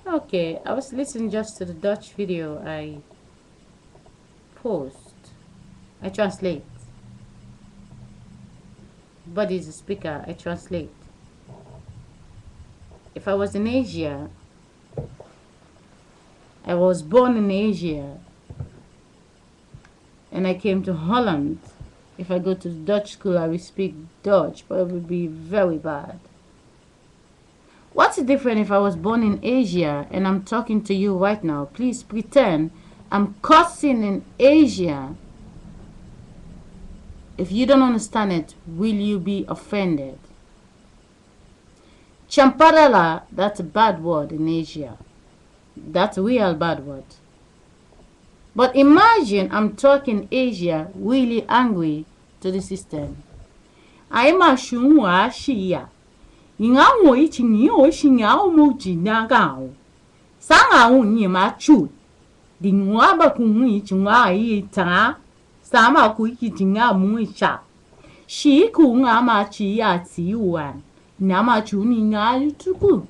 Okay, I was listening just to the Dutch video I post. I translate. Body is a speaker, I translate. If I was in Asia, I was born in Asia, and I came to Holland. If I go to the Dutch school, I will speak Dutch, but it would be very bad. What's the difference if I was born in Asia and I'm talking to you right now? Please pretend I'm cursing in Asia. If you don't understand it, will you be offended? Champarala, that's a bad word in Asia. That's a real bad word. But imagine I'm talking Asia really angry to the system. I'm a shunwa shia. Ingawo ichingi o shinga o moji nagao. Sanga unyi machu. Dingwaba kungi chunga ita. Sama kuiki tinga muisha. Shi kunga machi ya tiwan. Nama chuni nga yutuku.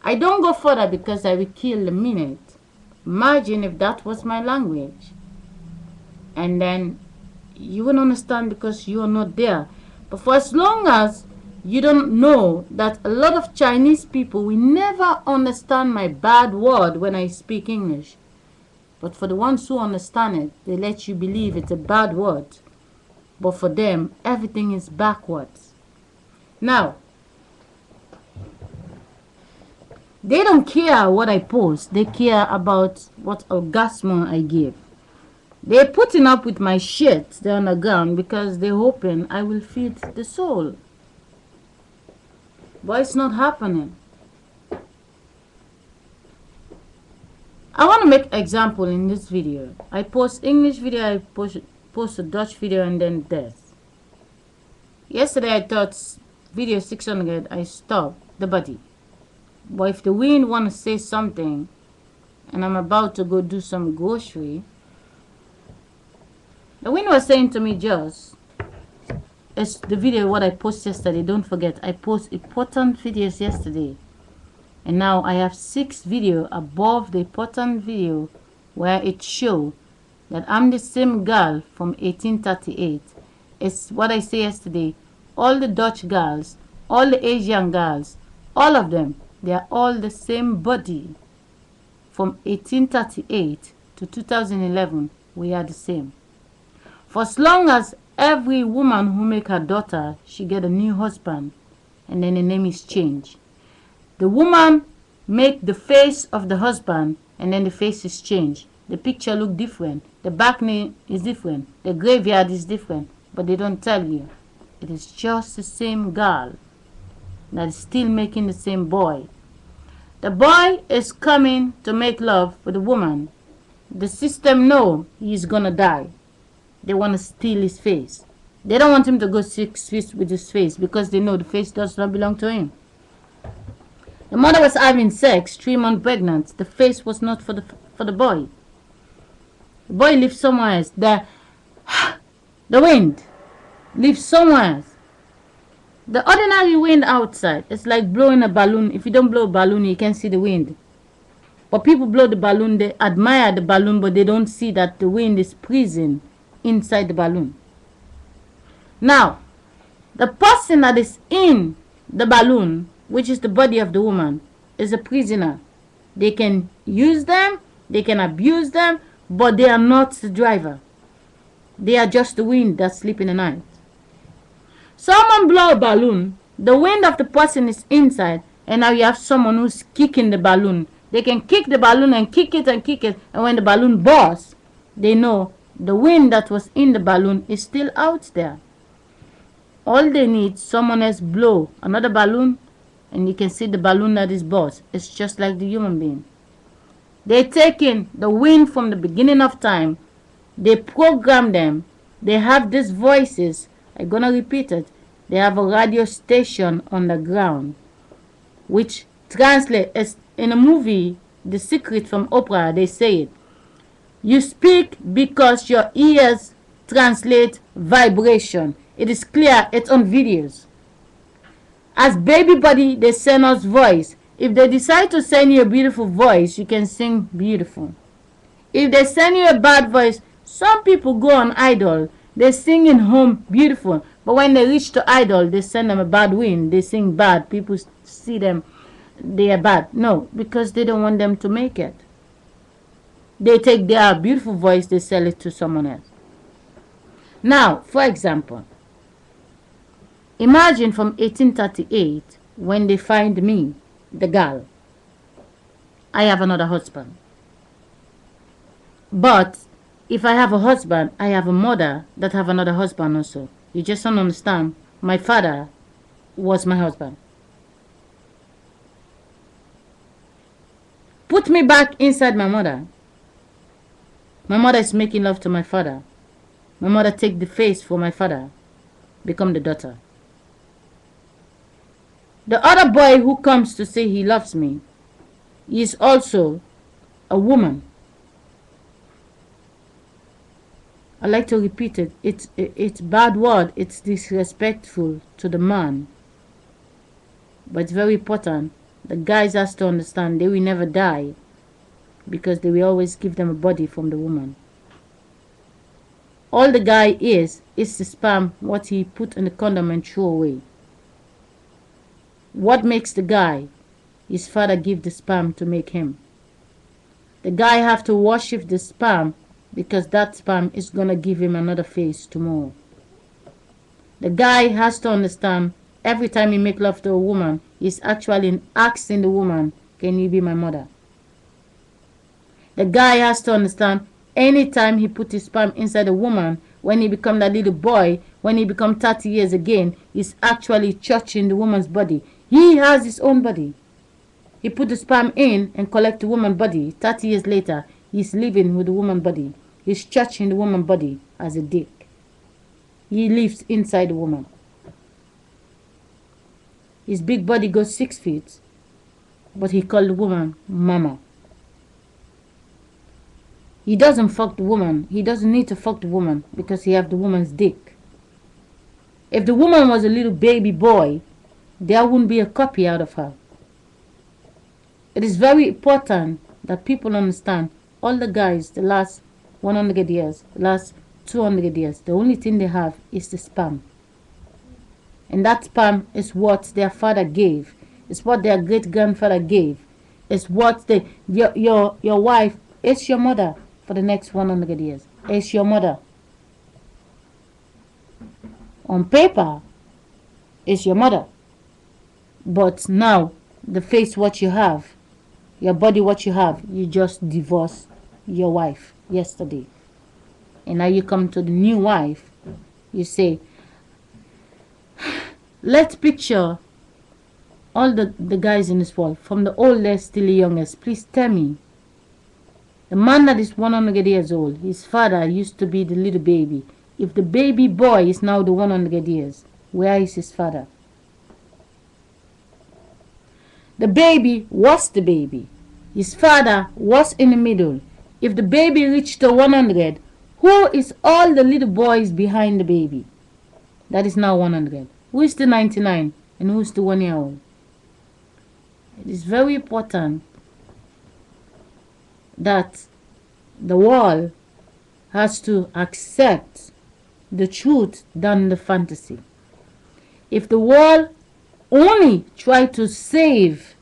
I don't go further because I will kill a minute. Imagine if that was my language. And then you wouldn't understand because you are not there. But for as long as you don't know that a lot of Chinese people will never understand my bad word when I speak English. But for the ones who understand it, they let you believe it's a bad word. But for them, everything is backwards. Now, they don't care what I post. They care about what orgasm I give. They're putting up with my shit there on the ground because they're hoping I will feed the soul. But it's not happening. I want to make an example in this video. I post English video, I post a Dutch video, and then this. Yesterday I thought video 600, I stopped the body. But if the wind want to say something, and I'm about to go do some grocery, the wind was saying to me just, it's the video what I posted yesterday. Don't forget, I post important videos yesterday. And now I have 6 videos above the important video where it shows that I'm the same girl from 1838. It's what I say yesterday. All the Dutch girls, all the Asian girls, all of them, they are all the same body. From 1838 to 2011, we are the same. For as long as every woman who make her daughter, she get a new husband, and then the name is changed. The woman make the face of the husband, and then the face is changed. The picture look different. The back name is different. The graveyard is different. But they don't tell you. It is just the same girl that is still making the same boy. The boy is coming to make love with the woman. The system know he's gonna die. They want to steal his face. They don't want him to go 6 feet with his face because they know the face does not belong to him. The mother was having sex, 3 months pregnant. The face was not for the boy. The boy lives somewhere else. The wind lives somewhere else. The ordinary wind outside is like blowing a balloon. If you don't blow a balloon, you can't see the wind. But people blow the balloon, they admire the balloon, but they don't see that the wind is freezing inside the balloon. Now, the person that is in the balloon, which is the body of the woman, is a prisoner. They can use them, they can abuse them, but they are not the driver. They are just the wind that's sleeping the night. Someone blow a balloon, the wind of the person is inside, and now you have someone who's kicking the balloon. They can kick the balloon and kick it, and when the balloon bursts, they know the wind that was in the balloon is still out there. All they need, someone else blow another balloon, and you can see the balloon that is burst. It's just like the human being. They're taking the wind from the beginning of time. They program them. They have these voices. I'm gonna repeat it. They have a radio station on the ground, which translates as in a movie, The Secret from Oprah. They say it. You speak because your ears translate vibration. It is clear. It's on videos. As baby body, they send us voice. If they decide to send you a beautiful voice, you can sing beautiful. If they send you a bad voice, some people go on Idol, they sing in home beautiful, but when they reach to Idol, they send them a bad win, they sing bad, people see them, they are bad. No, because they don't want them to make it. They take their beautiful voice, they sell it to someone else. Now, for example, imagine from 1838 when they find me, the girl. I have another husband. But if I have a husband, I have a mother that have another husband also. You just don't understand. My father was my husband. Put me back inside my mother. My mother is making love to my father. My mother take the face for my father, become the daughter. The other boy who comes to say he loves me is also a woman. I like to repeat it. It's bad word. It's disrespectful to the man. But it's very important. The guys has to understand they will never die because they will always give them a body from the woman. All the guy is the sperm, what he put in the condom and threw away. What makes the guy? His father give the sperm to make him. The guy have to worship the sperm because that sperm is gonna give him another face tomorrow. The guy has to understand every time he make love to a woman, he's actually asking the woman, can you be my mother? The guy has to understand anytime he put his sperm inside a woman, when he become that little boy, when he become 30 years again, he's actually touching the woman's body. He has his own body. He put the sperm in and collect the woman's body. 30 years later, he's living with the woman's body. He's touching the woman's body as a dick. He lives inside the woman. His big body goes 6 feet, but he called the woman mama. He doesn't fuck the woman. He doesn't need to fuck the woman because he have the woman's dick. If the woman was a little baby boy, there wouldn't be a copy out of her. It is very important that people understand all the guys, the last 100 years, the last 200 years, the only thing they have is the sperm. And that sperm is what their father gave. It's what their great-grandfather gave. It's what your wife is your mother for the next 100 years. It's your mother. On paper, it's your mother. But now, the face what you have, your body what you have, you just divorced your wife yesterday. And now you come to the new wife, you say, let's picture all the guys in this world, from the oldest till the youngest. Please tell me, the man that is 100 years old, his father used to be the little baby. If the baby boy is now the 100 years, where is his father? The baby was the baby. His father was in the middle. If the baby reached to 100, who is all the little boys behind the baby? That is now 100. Who is the 99 and who is the 1 year old? It is very important that the world has to accept the truth than the fantasy. If the world only try to save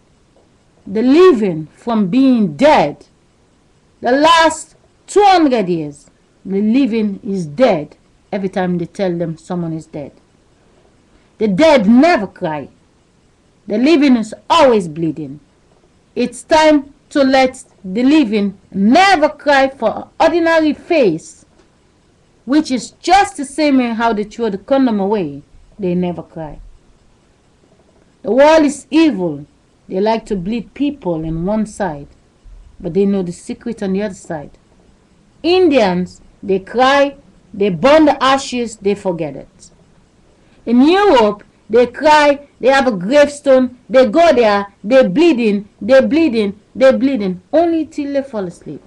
the living from being dead, the last 200 years, the living is dead every time they tell them someone is dead. The dead never cry. The living is always bleeding. It's time to let the living never cry for an ordinary face, which is just the same way how they throw the condom away. They never cry. The world is evil. They like to bleed people on one side, but they know the secret on the other side. Indians, they cry, they burn the ashes, they forget it. In Europe, they cry, they have a gravestone, they go there, they're bleeding, only till they fall asleep.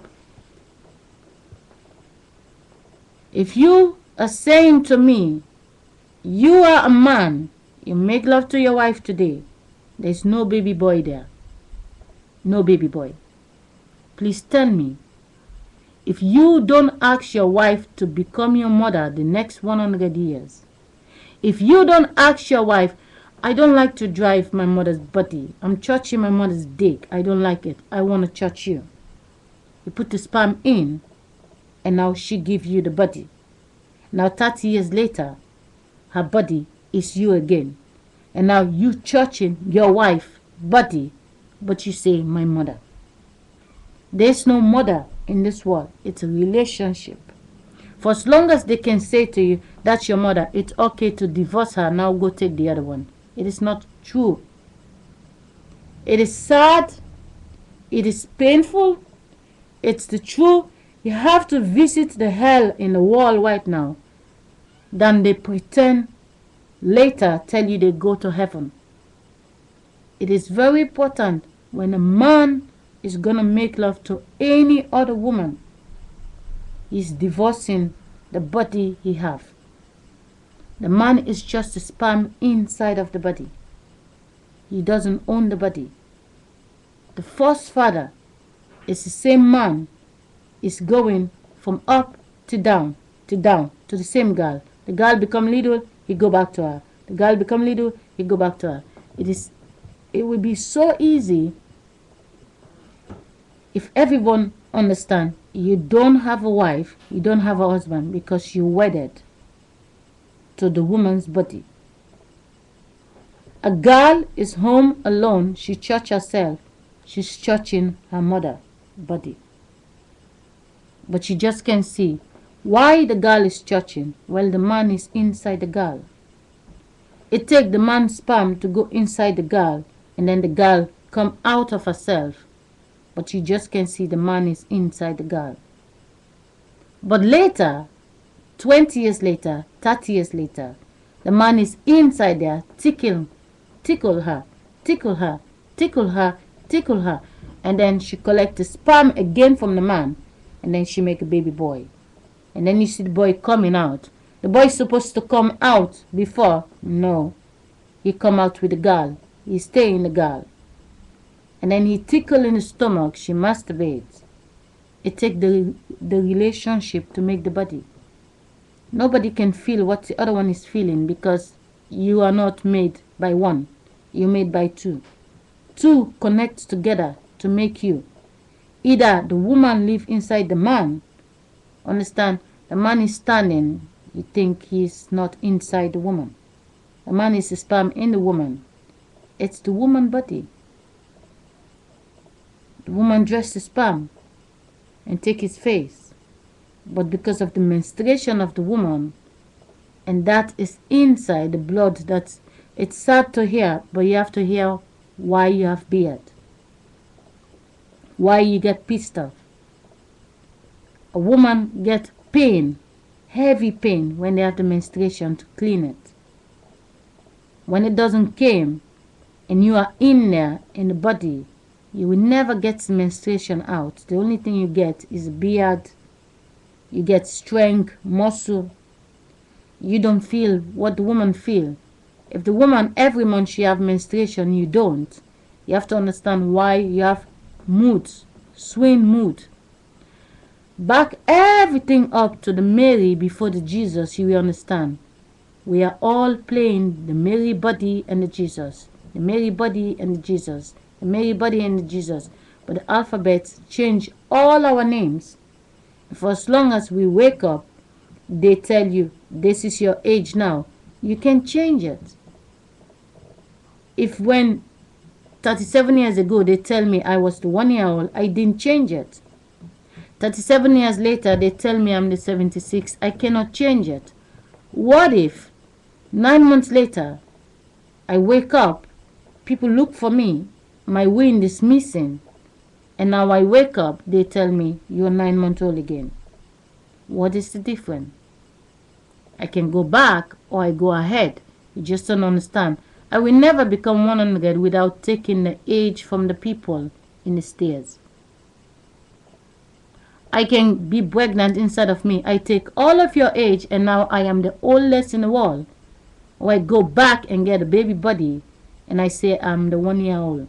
If you are saying to me, you are a man, you make love to your wife today, there's no baby boy there, no baby boy. Please tell me, if you don't ask your wife to become your mother the next 100 years, if you don't ask your wife, I don't like to drive my mother's body, I'm touching my mother's dick, I don't like it, I want to touch you. You put the sperm in, and now she give you the body. Now 30 years later, her body is you again. And now you touching your wife body, but you say, my mother. There's no mother in this world. It's a relationship. For as long as they can say to you, that's your mother, it's okay to divorce her, now go take the other one. It is not true. It is sad. It is painful. It's the truth. You have to visit the hell in the world right now. Then they pretend later tell you they go to heaven. It is very important when a man is going to make love to any other woman, he's divorcing the body he have. The man is just a sperm inside of the body. He doesn't own the body. The first father is the same man, is going from up to down to the same girl. The girl become little, he go back to her. The girl become little, he go back to her. It would be so easy if everyone understand you don't have a wife, you don't have a husband because you wedded to the woman's body. A girl is home alone, she touch herself, she's touching her mother body. But you just can't see why the girl is touching while the man is inside the girl. It takes the man's sperm to go inside the girl, and then the girl come out of herself. But you just can't see the man is inside the girl. But later, 20 years later, 30 years later, the man is inside there, tickle her, tickle her, tickle her, tickle her. And then she collects the sperm again from the man, and then she make a baby boy. And then you see the boy coming out. The boy is supposed to come out before. No. He come out with the girl. He stay in the girl. And then he tickle in the stomach. She masturbates. It takes the relationship to make the body. Nobody can feel what the other one is feeling because you are not made by one. You're made by two. Two connect together to make you. Either the woman live inside the man. Understand? The man is standing. You think he's not inside the woman. The man is a sperm in the woman. It's the woman body. The woman dress the sperm and take his face. But because of the menstruation of the woman, and that is inside the blood, that's it's sad to hear, but you have to hear why you have beard. Why you get pissed off. A woman get pain, heavy pain when they have the menstruation to clean it. When it doesn't come and you are in there in the body, you will never get the menstruation out. The only thing you get is beard. You get strength, muscle. You don't feel what the woman feel. If the woman every month she have menstruation, you don't. You have to understand why you have moods, swing mood. Back everything up to the Mary before the Jesus, you will understand. We are all playing the Mary body and the Jesus. The Mary body and the Jesus. The Mary body and the Jesus. But the alphabet change all our names. For as long as we wake up, they tell you, this is your age now. You can change it. If when 37 years ago they tell me I was the 1 year old, I didn't change it. 37 years later, they tell me I'm the 76. I cannot change it. What if 9 months later, I wake up, people look for me, my wind is missing, and now I wake up, they tell me, you're 9 months old again. What is the difference? I can go back or I go ahead. You just don't understand. I will never become 100 without taking the age from the people in the stairs. I can be pregnant inside of me. I take all of your age and now I am the oldest in the world. Or I go back and get a baby body and I say I'm the 1 year old.